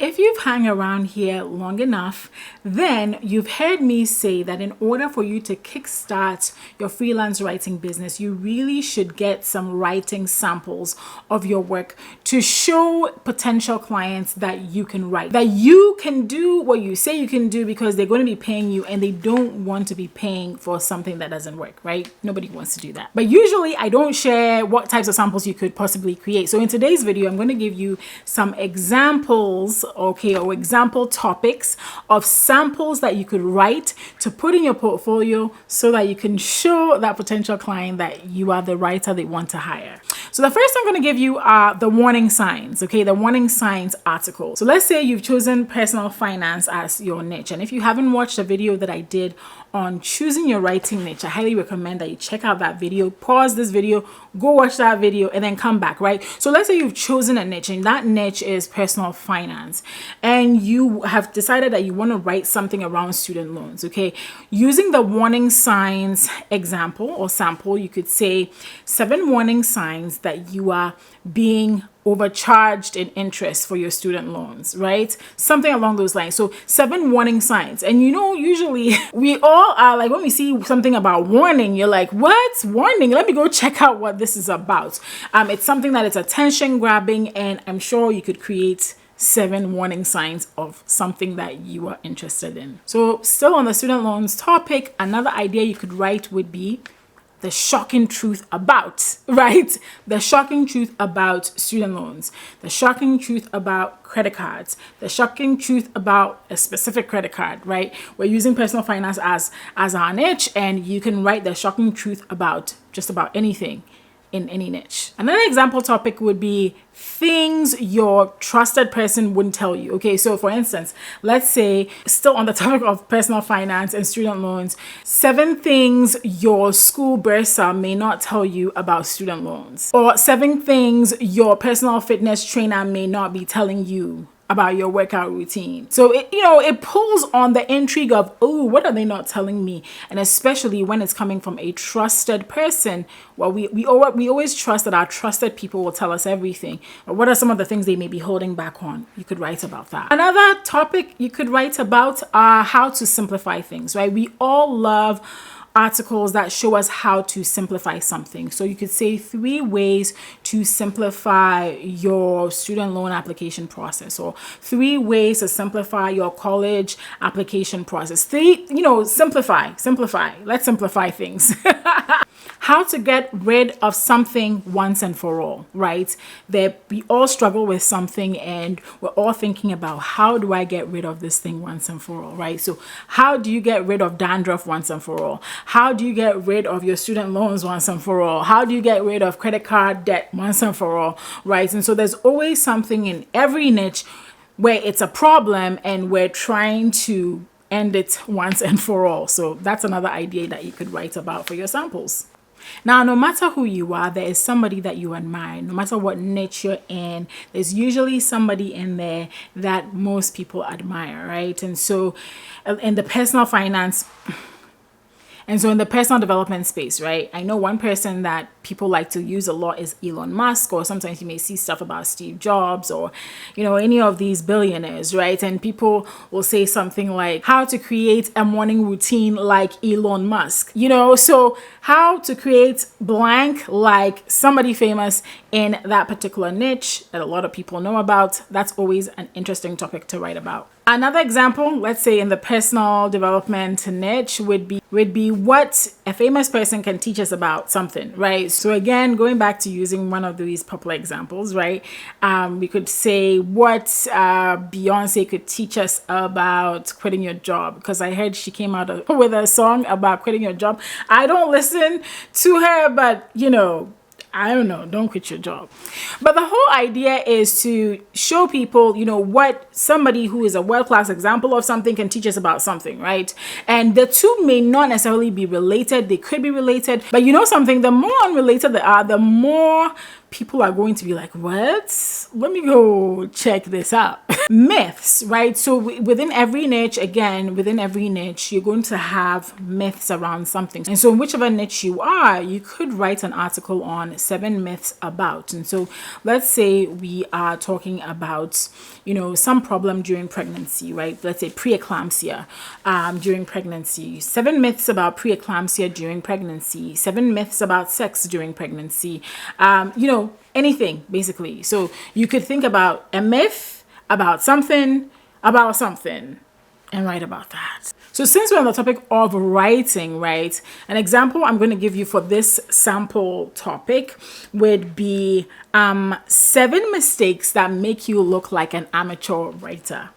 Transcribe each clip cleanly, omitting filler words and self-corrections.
If you've hung around here long enough, then you've heard me say that in order for you to kickstart your freelance writing business, you really should get some writing samples of your work to show potential clients that you can write, that you can do what you say you can do, because they're going to be paying you and they don't want to be paying for something that doesn't work, right? Nobody wants to do that. But usually I don't share what types of samples you could possibly create. So in today's video, I'm going to give you some examples, okay, or example topics of samples that you could write to put in your portfolio so that you can show that potential client that you are the writer they want to hire. So the first I'm going to give you are the warning signs, okay, the warning signs article. So let's say you've chosen personal finance as your niche. And if you haven't watched a video that I did on choosing your writing niche, I highly recommend that you check out that video, pause this video, go watch that video, and then come back, right? So let's say you've chosen a niche and that niche is personal finance, and you have decided that you want to write something around student loans, okay? Using the warning signs example or sample, you could say 7 warning signs that you are being overcharged in interest for your student loans, right? Something along those lines. So 7 warning signs. And you know, usually we all are like, when we see something about warning, you're like, what? Warning? Let me go check out what this is about. It's something that is attention grabbing, and I'm sure you could create 7 warning signs of something that you are interested in. So still on the student loans topic, another idea you could write would be the shocking truth about, right? The shocking truth about student loans, the shocking truth about credit cards, the shocking truth about a specific credit card, right? We're using personal finance as our niche, and you can write the shocking truth about just about anything in any niche. Another example topic would be things your trusted person wouldn't tell you. Okay, so for instance, let's say, still on the topic of personal finance and student loans, 7 things your school bursar may not tell you about student loans, or 7 things your personal fitness trainer may not be telling you about your workout routine. So it pulls on the intrigue of, oh, what are they not telling me? And especially when it's coming from a trusted person, well, we always trust that our trusted people will tell us everything. Or what are some of the things they may be holding back on? You could write about that. Another topic you could write about are how to simplify things, right? We all love articles that show us how to simplify something. So you could say 3 ways to simplify your student loan application process, or 3 ways to simplify your college application process. Simplify. Let's simplify things. How to get rid of something once and for all, right? That we all struggle with something and we're all thinking about, how do I get rid of this thing once and for all, right? So how do you get rid of dandruff once and for all? How do you get rid of your student loans once and for all? How do you get rid of credit card debt once and for all, right? And so there's always something in every niche where it's a problem and we're trying to end it once and for all. So that's another idea that you could write about for your samples. Now, no matter who you are, there is somebody that you admire. No matter what niche you're in, there's usually somebody in there that most people admire, right? And so in the personal finance And so in the personal development space, right, I know one person that people like to use a lot is Elon Musk, or sometimes you may see stuff about Steve Jobs or, you know, any of these billionaires, right? And people will say something like how to create a morning routine like Elon Musk, you know, so how to create blank like somebody famous in that particular niche that a lot of people know about. That's always an interesting topic to write about. Another example, let's say in the personal development niche would be what a famous person can teach us about something, right? So again, going back to using one of these popular examples, right? We could say what Beyonce could teach us about quitting your job, because I heard she came out with a song about quitting your job. I don't listen to her, but you know, I don't know, don't quit your job. But the whole idea is to show people, you know, what somebody who is a world-class example of something can teach us about something, right? And the two may not necessarily be related. They could be related, but you know something, the more unrelated they are, the more people are going to be like, what? Let me go check this out. Myths, right? So within every niche, you're going to have myths around something. And so in whichever niche you are, you could write an article on 7 myths about. And so let's say we are talking about, some problem during pregnancy, right? Let's say preeclampsia during pregnancy. 7 myths about preeclampsia during pregnancy. 7 myths about sex during pregnancy. Anything basically. So you could think about a myth about something, and write about that. So since we're on the topic of writing, right, an example I'm going to give you for this sample topic would be 7 mistakes that make you look like an amateur writer.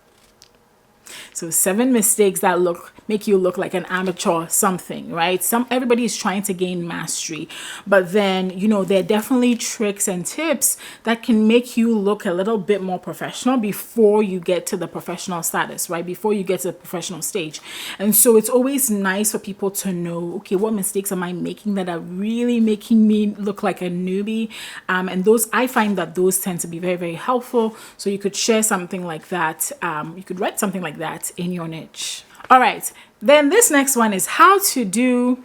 So 7 mistakes that make you look like an amateur something, right? Everybody is trying to gain mastery, but then, there are definitely tricks and tips that can make you look a little bit more professional before you get to the professional status, right? Before you get to the professional stage. And so it's always nice for people to know, okay, what mistakes am I making that are really making me look like a newbie? And I find that those tend to be very, very helpful. So you could share something like that. You could write something like that in your niche. All right, then this next one is how to do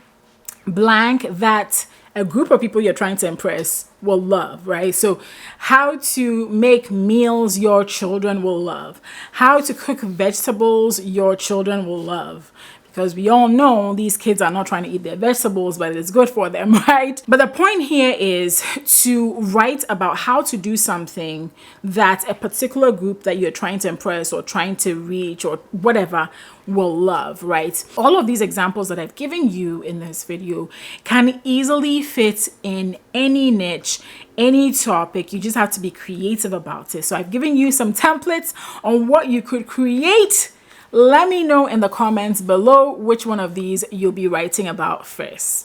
blank that a group of people you're trying to impress will love, right? So how to make meals your children will love, how to cook vegetables your children will love. Because we all know these kids are not trying to eat their vegetables, but it's good for them, right? But the point here is to write about how to do something that a particular group that you're trying to impress or trying to reach or whatever will love, right? All of these examples that I've given you in this video can easily fit in any niche, any topic. You just have to be creative about it. So I've given you some templates on what you could create. Let me know in the comments below which one of these you'll be writing about first.